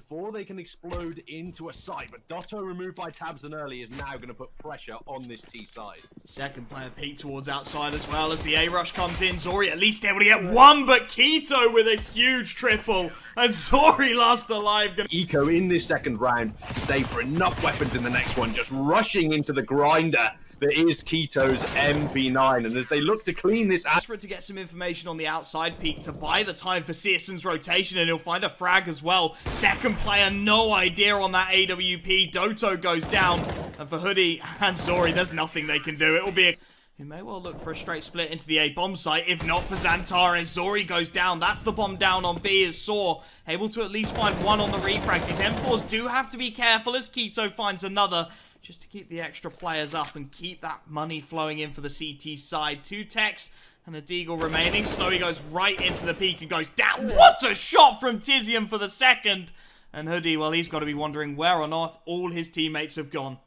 before they can explode into a site. But Dotto, removed by Tabson early, is now going to put pressure on this T side. Second player peek towards outside as well as the A-rush comes in. Zori at least able to get one, but Keto with a huge triple. And Zori last alive. Eco in this second round to save for enough weapons in the next one, just rushing into the grinder that is Keto's MB9, and as they look to clean this out. Desperate to get some information on the outside peak to buy the time for Searson's rotation, and he'll find a frag as well. Second player, no idea on that AWP. Doto goes down, and for Hoodie and Zori, there's nothing they can do. It will be a... He may well look for a straight split into the A bomb site, if not for XANTARES. Zori goes down. That's the bomb down on B as Saw able to at least find one on the refrag. These M4s do have to be careful as Keto finds another, just to keep the extra players up and keep that money flowing in for the CT side. 2 techs and a Deagle remaining. Snowy goes right into the peak and goes down. What a shot from Tizian for the second. And Hoodie, well, he's got to be wondering where on earth all his teammates have gone.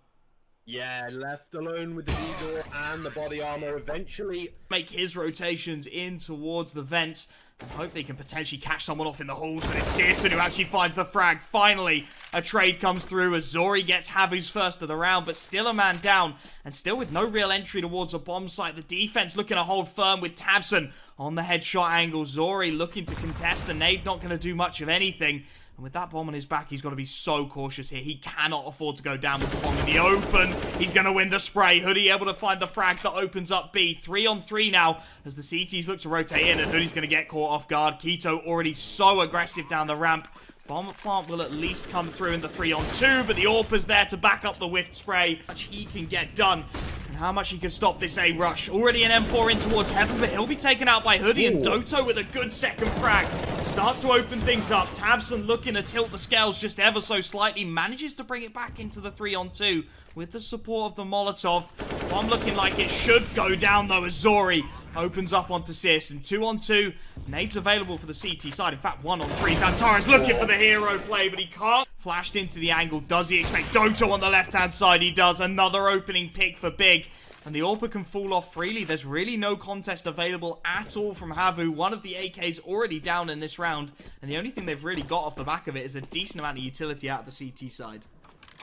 Yeah, left alone with the Deagle and the body armor. Eventually make his rotations in towards the vents and hope they can potentially catch someone off in the halls, but it's Searson who actually finds the frag. Finally, a trade comes through as Zori gets HAVU's first of the round, but still a man down and still with no real entry towards a bomb site. The defense looking to hold firm with Tabson on the headshot angle. Zori looking to contest the nade, not going to do much of anything. And with that bomb on his back, he's got to be so cautious here. He cannot afford to go down with the bomb in the open. He's going to win the spray. Hoodie able to find the frag that opens up B. 3-on-3 now as the CTs look to rotate in, and Hoodie's going to get caught off guard. Keto already so aggressive down the ramp. Bomb plant will at least come through in the 3-on-2, but the AWP's there to back up the whiffed spray. How much he can get done, and how much he can stop this A-rush. Already an M4 in towards Heaven, but he'll be taken out by Hoodie. And Doto with a good second frag starts to open things up. Tabson looking to tilt the scales just ever so slightly, manages to bring it back into the 3-on-2 with the support of the Molotov. Bomb looking like it should go down though as Zori opens up onto Searson. 2-on-2. Nades available for the CT side. In fact, 1-on-3. XANTARES looking for the hero play, but he can't. Flashed into the angle. Does he expect Doto on the left-hand side? He does. Another opening pick for Big. And the AWP can fall off freely. There's really no contest available at all from HAVU. One of the AKs already down in this round. And the only thing they've really got off the back of it is a decent amount of utility out of the CT side.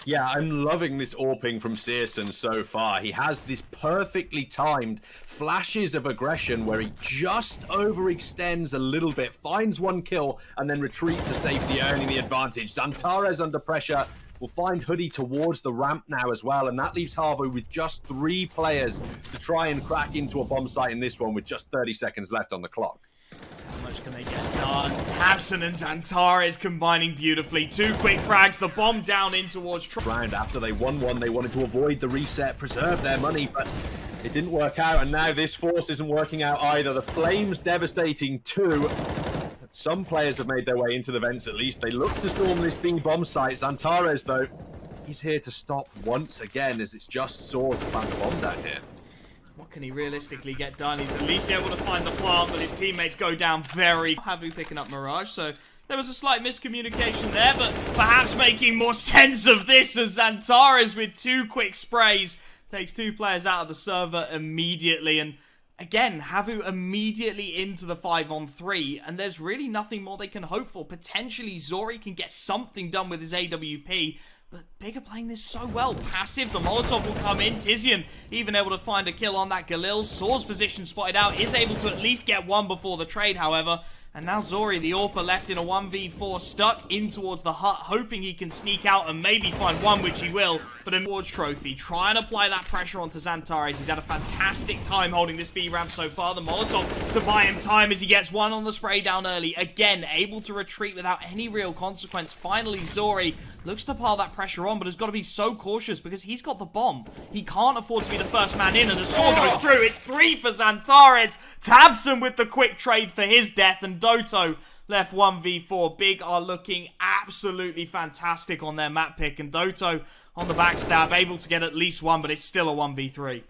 Yeah, I'm loving this AWPing from Searson so far. He has this perfectly timed flashes of aggression where he just overextends a little bit, finds one kill, and then retreats to safety, earning the advantage. XANTARES under pressure will find Hoodie towards the ramp now as well, and that leaves HAVU with just 3 players to try and crack into a bomb site in this one with just 30 seconds left on the clock. How much can they get done? Tabson and XANTARES combining beautifully. 2 quick frags, the bomb down in towards... Round after they won one, they wanted to avoid the reset, preserve their money, but it didn't work out, and now this force isn't working out either. The Flames devastating 2. Some players have made their way into the vents at least. They look to storm this B bomb site. XANTARES, though, he's here to stop once again as it's just Saw to plant the bomb down here. What can he realistically get done? He's at least able to find the plant, but his teammates go down very... HAVU picking up Mirage, so there was a slight miscommunication there, but perhaps making more sense of this as XANTARES with 2 quick sprays takes 2 players out of the server immediately, and again, HAVU immediately into the 5-on-3, and there's really nothing more they can hope for. Potentially, Zori can get something done with his AWP, but Big are playing this so well. Passive, the Molotov will come in. Tizian even able to find a kill on that Galil. Saw's position spotted out, is able to at least get one before the trade, however. And now Zori, the AWPer, left in a 1v4, stuck in towards the hut, hoping he can sneak out and maybe find one, which he will. But an awards trophy, try and apply that pressure onto XANTARES. He's had a fantastic time holding this B ramp so far. The Molotov to buy him time as he gets one on the spray down early. Again, able to retreat without any real consequence. Finally, Zori looks to pile that pressure on, but has got to be so cautious because he's got the bomb. He can't afford to be the first man in, and the Saw goes through. It's 3 for XANTARES. Tabson with the quick trade for his death, and Doto left 1v4. Big are looking absolutely fantastic on their map pick, and Doto on the backstab, able to get at least one, but it's still a 1v3.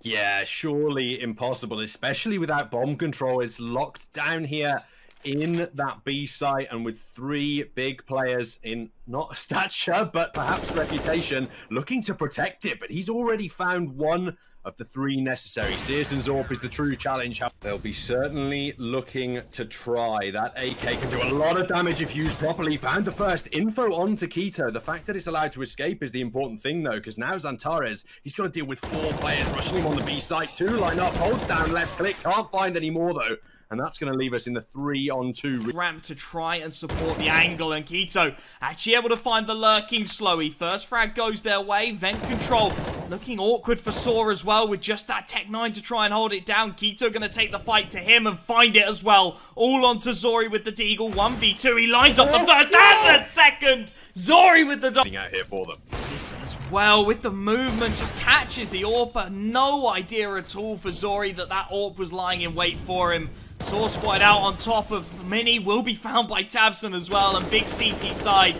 Yeah, surely impossible, especially without bomb control. It's locked down here in that B site, and with 3 big players in not stature, but perhaps reputation, looking to protect it. But he's already found one of the 3 necessary. Searson's AWP is the true challenge. They'll be certainly looking to try. That AK can do a lot of damage if used properly. Found the first info on Taquito. The fact that it's allowed to escape is the important thing, though, because now XANTARES, he's got to deal with 4 players rushing him on the B site. 2 line up, holds down left click, can't find any more, though. And that's going to leave us in the 3-on-2. Ramp to try and support the angle, and Quito actually able to find the lurking Slowy. First frag goes their way. Vent control looking awkward for Saw as well, with just that Tech 9 to try and hold it down. Quito going to take the fight to him and find it as well. All onto Zori with the Deagle. 1v2. He lines up the first and the second. Zori with the out here for them. Listen as well with the movement, just catches the AWP. No idea at all for Zori that AWP was lying in wait for him. Saw spotted out on top of Mini, will be found by Tabson as well, and big CT side.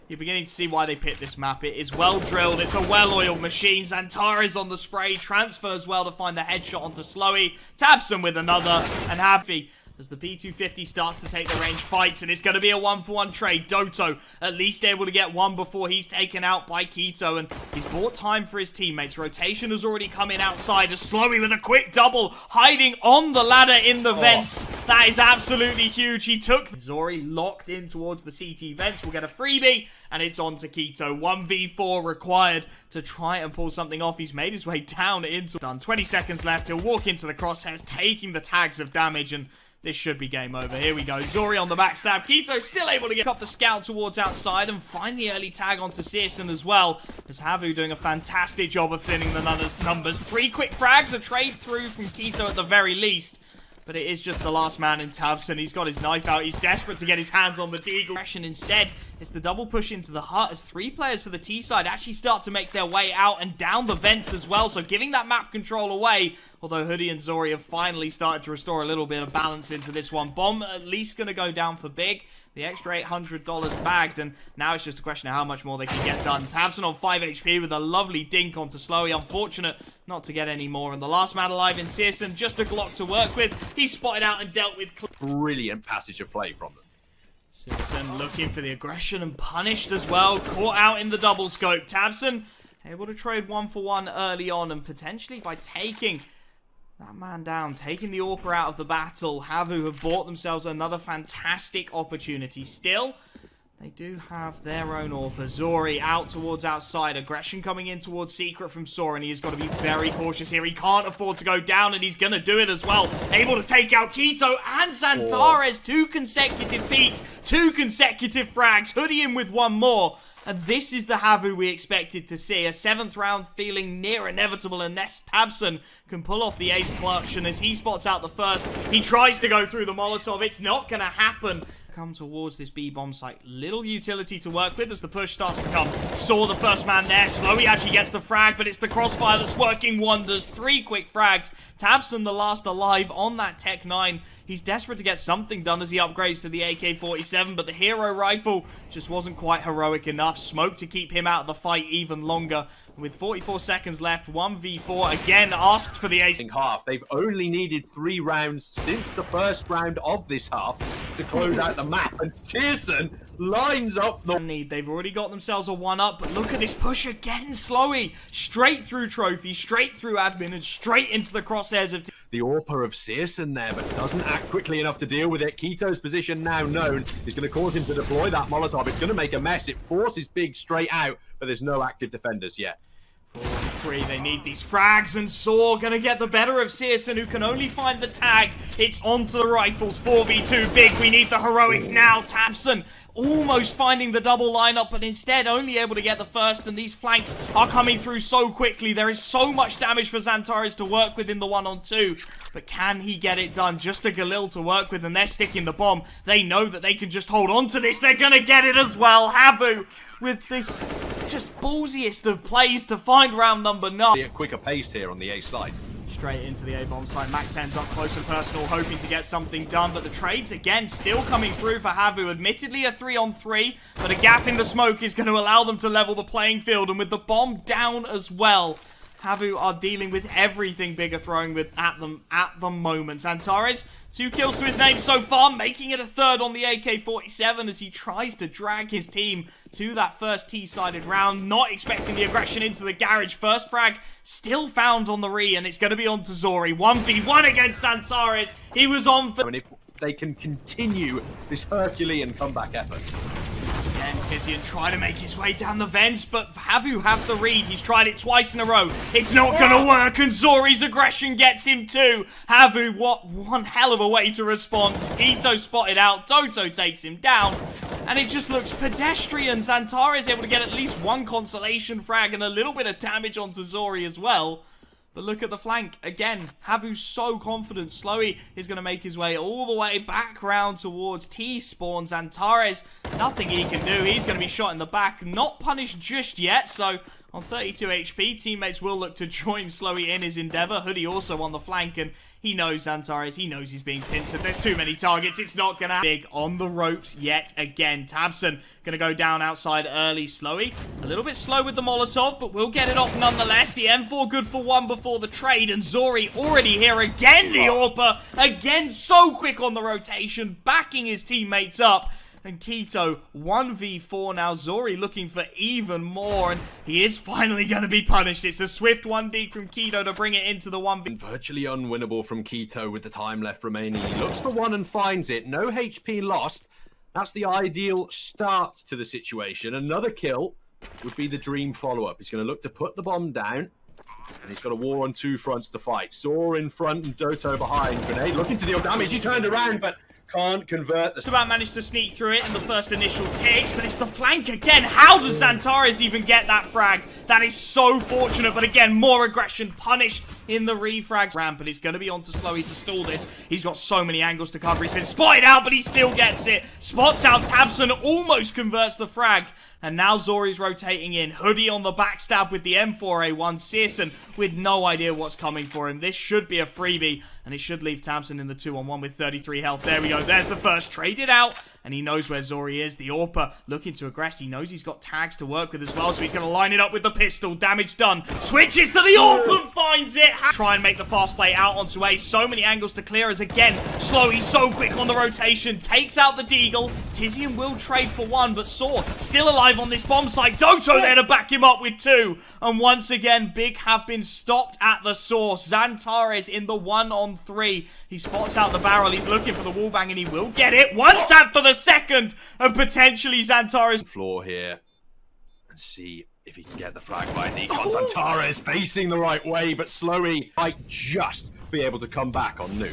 You're beginning to see why they picked this map. It is well drilled, it's a well-oiled machine. XANTARES on the spray, transfers well to find the headshot onto Slowy. Tabson with another, and HAVU as the P250 starts to take the range fights, and it's going to be a 1-for-1 trade. Doto at least able to get one before he's taken out by Quito, and he's bought time for his teammates. Rotation has already come in outside as Slowy with a quick double, hiding on the ladder in the vents. That is absolutely huge. He took Zori locked in towards the CT vents. We'll get a freebie, and it's on to Quito. 1v4 required to try and pull something off. He's made his way down into... Done. 20 seconds left. He'll walk into the crosshairs, taking the tags of damage, and this should be game over. Here we go. Zori on the backstab. Quito still able to get up the scout towards outside and find the early tag onto Searson as well. As HAVU doing a fantastic job of thinning the numbers. 3 quick frags, a trade through from Quito at the very least. But it is just the last man in Tabson. He's got his knife out. He's desperate to get his hands on the Deagle. Instead, it's the double push into the hut as 3 players for the T side actually start to make their way out and down the vents as well. So giving that map control away. Although Hoodie and Zori have finally started to restore a little bit of balance into this one. Bomb at least going to go down for big. The extra $800 bagged, and now it's just a question of how much more they can get done. Tabson on 5 HP with a lovely dink onto Slowy. Unfortunate not to get any more. And the last man alive in Searson, just a Glock to work with. He's spotted out and dealt with. Brilliant passage of play from them. Searson looking for the aggression and punished as well. Caught out in the double scope. Tabson able to trade 1-for-1 early on, and potentially by taking that man down, taking the AWP out of the battle, HAVU have bought themselves another fantastic opportunity. Still, they do have their own AWP. Zori out towards outside. Aggression coming in towards Secret from Saw, and he has got to be very cautious here. He can't afford to go down, and he's going to do it as well. Able to take out Quito and XANTARES. 2 consecutive beats, 2 consecutive frags. Hoodie in with 1 more. And this is the HAVU we expected to see. A 7th round feeling near inevitable unless Tabson can pull off the ace clutch. And as he spots out the first, he tries to go through the Molotov. It's not going to happen. Come towards this B-bomb site. Little utility to work with as the push starts to come. Saw the first man there. Slowy actually gets the frag, but it's the crossfire that's working wonders. 3 quick frags. Tabson the last alive on that Tech 9. He's desperate to get something done as he upgrades to the AK-47, but the hero rifle just wasn't quite heroic enough. Smoke to keep him out of the fight even longer. With 44 seconds left, 1v4 again asked for the ace. Half. They've only needed 3 rounds since the first round of this half to close out the map, and Searson lines up the need. They've already got themselves a 1-up, but look at this push again, Slowy. Straight through Trophy, straight through admin, and straight into the crosshairs of the AWPer of Searson there, but doesn't act quickly enough to deal with it. Quito's position now known is going to cause him to deploy that Molotov. It's going to make a mess. It forces Big straight out, but there's no active defenders yet. 4-3, they need these frags, and Saw gonna get the better of Searson, who can only find the tag. It's onto the rifles. 4v2 Big. We need the heroics now. Tabson almost finding the double lineup, but instead only able to get the first, and these flanks are coming through so quickly. There is so much damage for XANTARES to work with in the 1-on-2, but can he get it done? Just a Galil to work with, and they're sticking the bomb. They know that they can just hold on to this. They're gonna get it as well. HAVU with the just ballsiest of plays to find round number 9. A quicker pace here on the A side. Straight into the A-bomb site. Mac 10's up close and personal, hoping to get something done, but the trades again still coming through for HAVU. Admittedly a 3-on-3, but a gap in the smoke is going to allow them to level the playing field, and with the bomb down as well, HAVU are dealing with everything Big are throwing at them at the moment. XANTARES 2 kills to his name so far, making it a third on the AK-47 as he tries to drag his team to that first T-sided round. Not expecting the aggression into the garage. First frag still found on the re, and it's going to be on to Zori. 1v1 against XANTARES. He was on for... And if they can continue this Herculean comeback effort. Again, Tizian trying to make his way down the vents, but HAVU have the read. He's tried it twice in a row. It's not gonna work, and Zori's aggression gets him too. HAVU, what one hell of a way to respond. Ito spotted out, Doto takes him down, and it just looks pedestrian. XANTARES able to get at least one consolation frag and a little bit of damage onto Zori as well. But look at the flank. Again, HAVU's so confident. Slowy is going to make his way all the way back round towards T-spawn. XANTARES, nothing he can do. He's going to be shot in the back. Not punished just yet, so on 32 HP, teammates will look to join Slowy in his endeavor. Hoodie also on the flank, and he knows XANTARES. He knows he's being pinced. If there's too many targets, it's not going to happen. Big on the ropes yet again. tabseN going to go down outside early. Slowy, a little bit slow with the Molotov, but we'll get it off nonetheless. The M4 good for one before the trade, and Zori already here again. The AWPer, again, so quick on the rotation, backing his teammates up. And Keto, 1v4 now. Zori looking for even more, and he is finally going to be punished. It's a swift 1D from Keto to bring it into the 1v. Virtually unwinnable from Keto with the time left remaining. He looks for one and finds it. No HP lost. That's the ideal start to the situation. Another kill would be the dream follow-up. He's going to look to put the bomb down, and he's got a war on two fronts to fight. Saw in front and Doto behind. Grenade looking to deal damage. He turned around, but can't convert the... Just about managed to sneak through it in the first initial ticks, but it's the flank again. How does XANTARES even get that frag? That is so fortunate, but again, more aggression punished in the refrags ramp, but it's going to be on to Slowy to stall this. He's got so many angles to cover. He's been spotted out, but he still gets it. Spots out tabseN, almost converts the frag. And now Zori's rotating in. Hoodie on the backstab with the M4A1. seyirler with no idea what's coming for him. This should be a freebie, and it should leave tabseN in the 2-on-1 with 33 health. There we go. There's the first. Traded out, and he knows where Zori is. The AWPer looking to aggress. He knows he's got tags to work with as well, so he's going to line it up with the pistol. Damage done. Switches to the AWPer and finds it. Try and make the fast play out onto A. So many angles to clear as again, Slowy so quick on the rotation. Takes out the Deagle. Tizian will trade for one, but Saw still alive on this bomb site. Doto there to back him up with two. And once again, Big have been stopped at the source. XANTARES in the 1-on-3. He spots out the barrel. He's looking for the wallbang, and he will get it. One tap for the second, and potentially XANTARES. Floor here and see if he can get the flag by Nikon. XANTARES facing the right way, but Slowy might just be able to come back on Nuke.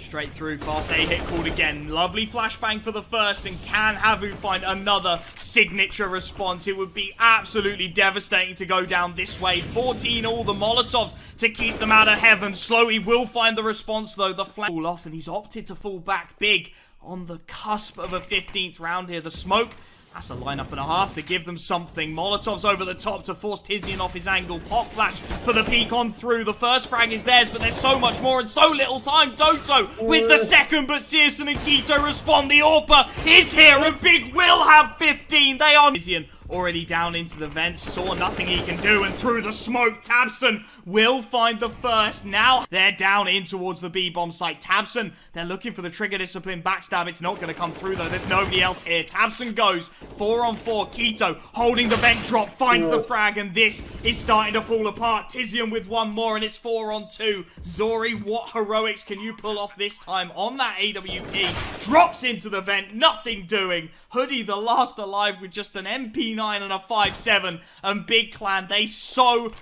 Straight through, fast A hit called again. Lovely flashbang for the first, and can HAVU find another signature response? It would be absolutely devastating to go down this way. 14 all, the Molotovs to keep them out of heaven. Slowy will find the response though. The flank fall off, and he's opted to fall back. Big on the cusp of a 15th round here. The smoke, that's a lineup and a half to give them something. Molotovs over the top to force Tizian off his angle. Pop flash for the peek on through. The first frag is theirs, but there's so much more and so little time. Doto with the second, but seyirler and Keto respond. The AWPer is here, and Big will have 15. They are... Tizian already down into the vents. Saw nothing he can do, and through the smoke, tabseN will find the first. Now they're down in towards the B-bomb site. tabseN, they're looking for the trigger discipline backstab. It's not going to come through though. There's nobody else here. tabseN goes 4-on-4. Keto holding the vent drop, finds the frag, and this is starting to fall apart. Tizian with one more, and it's 4-on-2. Zori, what heroics can you pull off this time on that AWP? Drops into the vent, nothing doing. Hoodie, the last alive with just an MP9 and a 5-7, and Big Clan, they so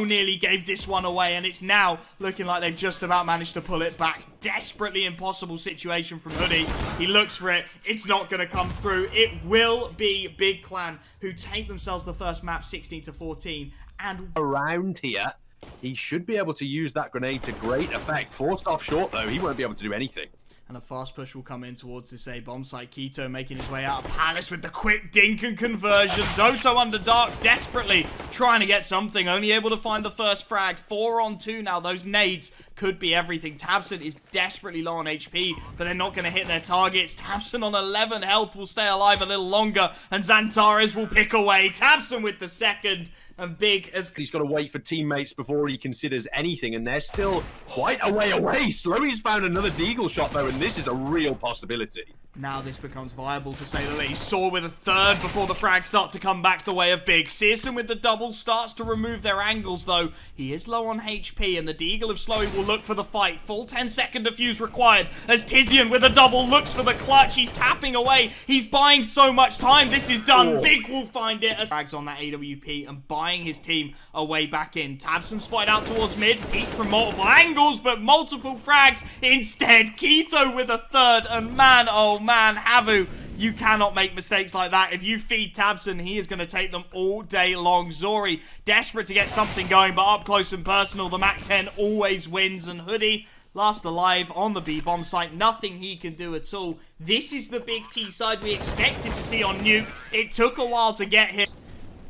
nearly gave this one away, and it's now looking like they've just about managed to pull it back. Desperately impossible situation from Hoodie. He looks for it. It's not going to come through. It will be Big Clan who take themselves the first map 16-14, and around here, he should be able to use that grenade to great effect. Forced off short though, he won't be able to do anything. And a fast push will come in towards this A bomb site. Keto making his way out of Palace with the quick dink and conversion. Doto under dark, desperately trying to get something. Only able to find the first frag. 4-on-2 now. Those nades could be everything. tabseN is desperately low on HP, but they're not going to hit their targets. tabseN on 11 health will stay alive a little longer, and XANTARES will pick away. tabseN with the second. and Big as... He's got to wait for teammates before he considers anything, and they're still quite a way away. Slowey's found another deagle shot, though, and this is a real possibility. Now this becomes viable, to say the least. Saw with a third before the frags start to come back the way of Big. Searson with the double starts to remove their angles, though. He is low on HP, and the deagle of Slowey will look for the fight. Full 10-second defuse required, as Tizian with a double looks for the clutch. He's tapping away. He's buying so much time. This is done. Big will find it as frags on that AWP and buying his team a way back in. tabseN spotted out towards mid. Peek from multiple angles, but multiple frags instead. Keto with a third, and man, oh man, HAVU, you cannot make mistakes like that. If you feed tabseN, he is going to take them all day long. Zori, desperate to get something going, but up close and personal, the MAC-10 always wins, and Hoodie, last alive on the B-bomb site. Nothing he can do at all. This is the big T side we expected to see on Nuke. It took a while to get here.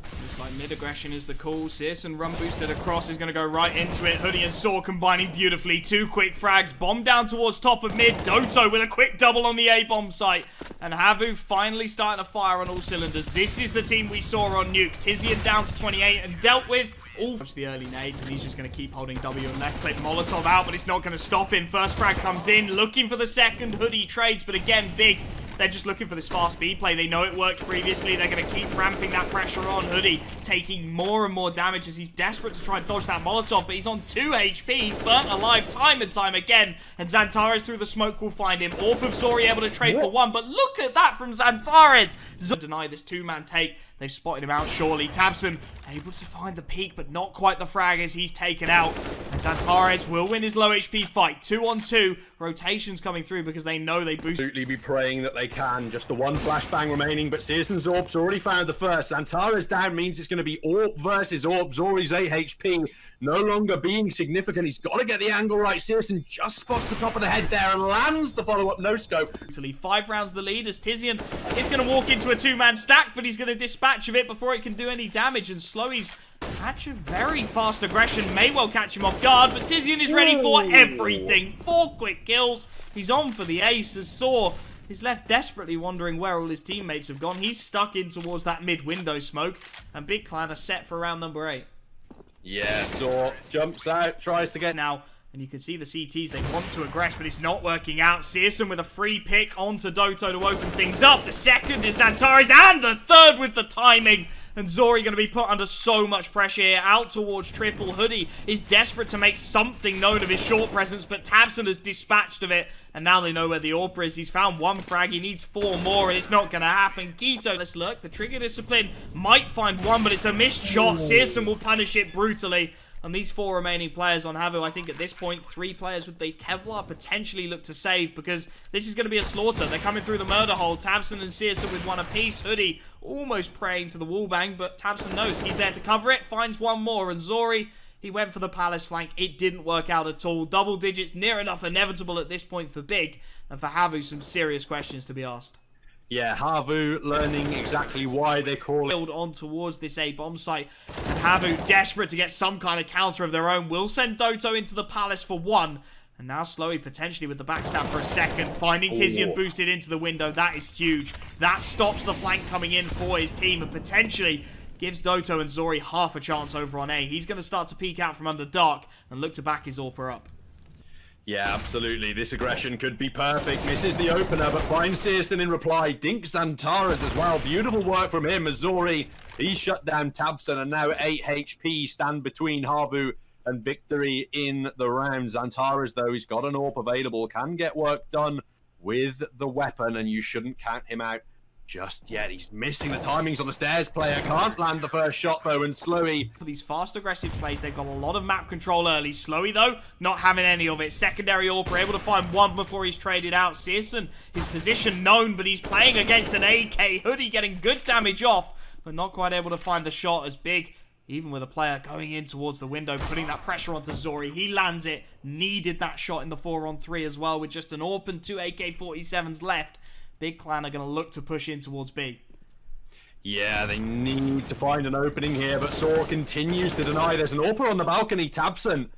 Looks like mid-aggression is the call. Searson run boosted across, is going to go right into it. Hoodie and Saw combining beautifully. Two quick frags. Bomb down towards top of mid. Doto with a quick double on the A-bomb site. And HAVU finally starting to fire on all cylinders. This is the team we saw on Nuke. Tizian down to 28 and dealt with all the early nades, and he's just going to keep holding W and left click. Molotov out, but it's not going to stop him. First frag comes in, looking for the second. Hoodie trades, but again, Big, they're just looking for this fast speed play. They know it worked previously. They're going to keep ramping that pressure on. Hoodie taking more and more damage as he's desperate to try and dodge that Molotov, but he's on 2 HP. He's burnt alive time and time again, and XANTARES through the smoke will find him. Orp of Zori able to trade for one, but look at that from XANTARES. Deny this two-man take. They've spotted him out surely. tabseN able to find the peak, but not quite the frag as he's taken out. And XANTARES will win his low HP fight. 2-on-2. Rotations coming through because they know they boost. Absolutely be praying that they can. Just the one flashbang remaining, but Searson's Orp's already found the first. XANTARES down means it's going to be Orp versus Orp. Zori's 8 HP. No longer being significant. He's got to get the angle right. Searson just spots the top of the head there and lands the follow-up no-scope. 5 rounds the lead as Tizian is going to walk into a two-man stack, but he's going to dispatch of it before it can do any damage. And Slowey's actually very fast aggression may well catch him off guard, but Tizian is ready for everything. 4 quick kills. He's on for the ace as Saw is left desperately wondering where all his teammates have gone. He's stuck in towards that mid-window smoke, and Big Clan are set for round number 8. Yeah, Saw jumps out, tries to get now, and you can see the CTs, they want to aggress, but it's not working out. Searson with a free pick onto Doto to open things up. The second is XANTARES, and the third with the timing. And Zori going to be put under so much pressure here, out towards triple. Hoodie is desperate to make something known of his short presence, but tabseN has dispatched of it, and now they know where the AWP is. He's found 1 frag, he needs 4 more, and it's not going to happen. Keto, let's look, the trigger discipline might find 1, but it's a missed shot. Searson will punish it brutally. And these 4 remaining players on HAVU, I think at this point, 3 players with the Kevlar potentially look to save, because this is going to be a slaughter. They're coming through the murder hole. tabseN and Searson with 1 apiece. Hoodie almost praying to the wallbang, but tabseN knows he's there to cover it. Finds 1 more, and Zori, he went for the Palace flank. It didn't work out at all. Double digits, near enough inevitable at this point for Big, and for HAVU, some serious questions to be asked. Yeah, HAVU learning exactly why they call it. On towards this A-bomb site, and HAVU, desperate to get some kind of counter of their own, will send Doto into the Palace for 1. And now Slowey potentially with the backstab for a second, finding Tizian boosted into the window. That is huge. That stops the flank coming in for his team, and potentially gives Doto and Zori half a chance over on A. He's going to start to peek out from under dark and look to back his AWP up. Yeah, absolutely. This aggression could be perfect. Misses the opener, but finds Searson in reply. Dinks XANTARES as well. Beautiful work from him. Zori, he shut down tabseN, and now 8 HP stand between HAVU and victory in the round. XANTARES, though, he's got an AWP available. Can get work done with the weapon, and you shouldn't count him out just yet. He's missing the timings on the stairs player. Can't land the first shot, though, and Slowey. For these fast, aggressive plays, they've got a lot of map control early. Slowey, though, not having any of it. Secondary AWP, able to find 1 before he's traded out. Searson, his position known, but he's playing against an AK. Hoodie getting good damage off, but not quite able to find the shot as Big, even with a player going in towards the window, putting that pressure onto Zori. He lands it. Needed that shot in the 4-on-3 as well, with just an AWP and 2 AK-47s left. Big Clan are going to look to push in towards B. Yeah, they need to find an opening here, but Saw continues to deny. There's an AWPer on the balcony. tabseN,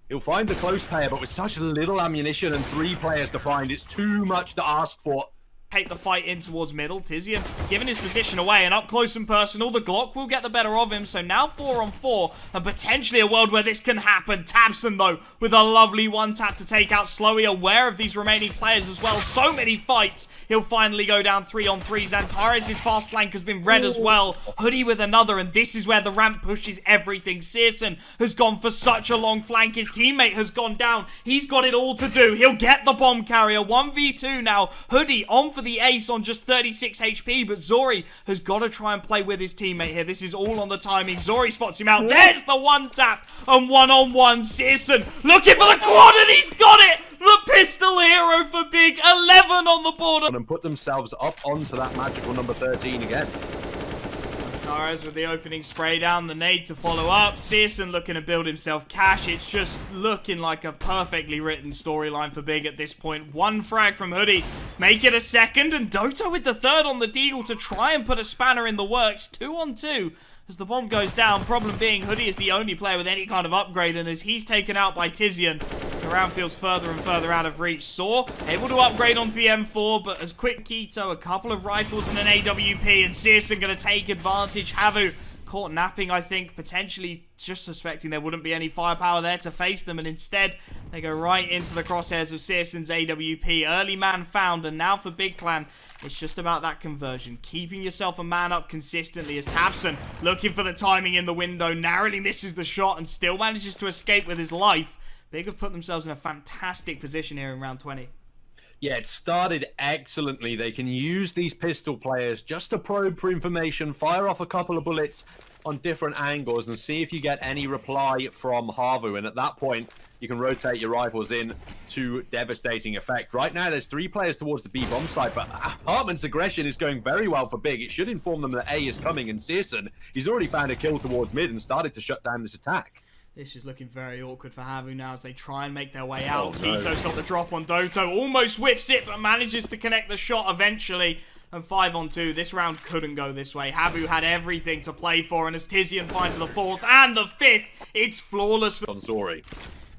he'll find the close player, but with such little ammunition and 3 players to find, it's too much to ask for. take the fight in towards middle. Tizian giving his position away, and up close and personal, the Glock will get the better of him. So now 4 on 4, and potentially a world where this can happen. tabseN, though, with a lovely one-tap to take out Slowy, aware of these remaining players as well. So many fights. He'll finally go down 3 on 3. XANTARES' fast flank has been read as well. Hoodie with another, and this is where the ramp pushes everything. seyirler has gone for such a long flank. His teammate has gone down. He's got it all to do. He'll get the bomb carrier. 1v2 now. Hoodie on for the ace on just 36 HP, but Zori has got to try and play with his teammate here. This is all on the timing. Zori spots him out. There's the one tap, and 1-on-1. seyirler looking for the quad, and he's got it. The pistol hero for big. 11 on the board. And put themselves up onto that magical number 13 again. XANTARES with the opening spray down, the nade to follow up. seyirler looking to build himself cash. It's just looking like a perfectly written storyline for big at this point. One frag from Hoodie, make it a second, and Doto with the third on the deagle to try and put a spanner in the works. 2 on 2 as the bomb goes down. Problem being, Hoodie is the only player with any kind of upgrade, and as he's taken out by Tizian, the round feels further and further out of reach. Saw able to upgrade onto the M4, but as quick Keto, a couple of rifles and an AWP, and seyirler going to take advantage. HAVU caught napping, I think, potentially just suspecting there wouldn't be any firepower there to face them, and instead they go right into the crosshairs of seyirler's AWP. Early man found, and now for Big Clan, it's just about that conversion. Keeping yourself a man up consistently as tabseN, looking for the timing in the window, narrowly misses the shot and still manages to escape with his life. Big have put themselves in a fantastic position here in round 20. Yeah, it started excellently. They can use these pistol players just to probe for information, fire off a couple of bullets on different angles, and see if you get any reply from HAVU. And at that point, you can rotate your rifles in to devastating effect. Right now, there's 3 players towards the B bomb site, but Apartment's aggression is going very well for Big. It should inform them that A is coming, and seyirler, he's already found a kill towards mid and started to shut down this attack. This is looking very awkward for HAVU now as they try and make their way out. Keto's got the drop on Doto, almost whiffs it, but manages to connect the shot eventually. And 5 on 2, this round couldn't go this way. HAVU had everything to play for, and as Tizian finds the 4th and the 5th, it's flawless On Zori.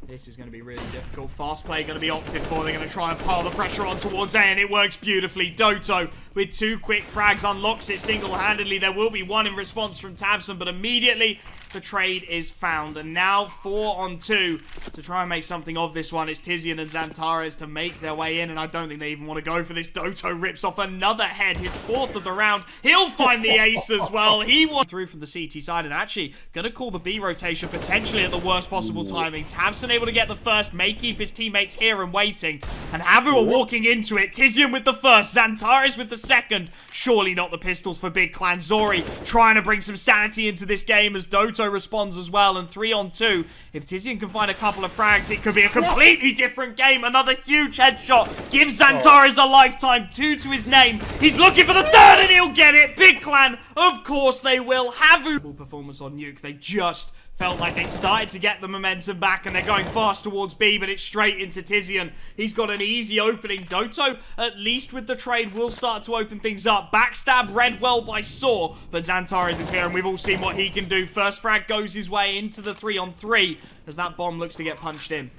This is going to be really difficult. Fast play going to be opted for. They're going to try and pile the pressure on towards A, and it works beautifully. Doto, with 2 quick frags, unlocks it single-handedly. There will be 1 in response from tabseN, but immediately the trade is found. And now 4 on 2 to try and make something of this one. It's Tizian and XANTARES to make their way in, and I don't think they even want to go for this. Doto rips off another head, his 4th of the round. He'll find the ace as well. He won through from the CT side, and actually going to call the B rotation potentially at the worst possible timing. tabseN able to get the first, may keep his teammates here and waiting, and HAVU are walking into it. Tizian with the first, XANTARES with the second. Surely not the pistols for Big Clan. Zori trying to bring some sanity into this game as Doto responds as well, and 3 on 2. If Tizian can find a couple of frags, it could be a completely different game. Another huge headshot gives XANTARES a lifetime, 2 to his name. He's looking for the 3rd, and he'll get it. Big Clan, of course they will. HAVU performance on Nuke. They just felt like they started to get the momentum back, and they're going fast towards B, but it's straight into Tizian. He's got an easy opening. Doto, at least with the trade, will start to open things up. Backstab read well by Saw, but XANTARES is here, and we've all seen what he can do. First frag goes his way into the 3 on 3 as that bomb looks to get punched in.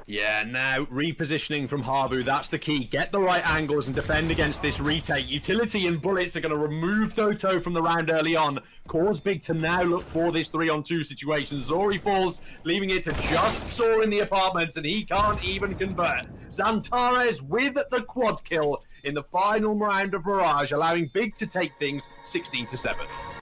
Yeah, now repositioning from HAVU, that's the key. Get the right angles and defend against this retake. Utility and bullets are going to remove Doto from the round early on. Cause Big to now look for this 3 on 2 situation. Zori falls, leaving it to just Saw in the apartments, and he can't even convert. XANTARES with the quad kill in the final round of Mirage, allowing Big to take things 16-7.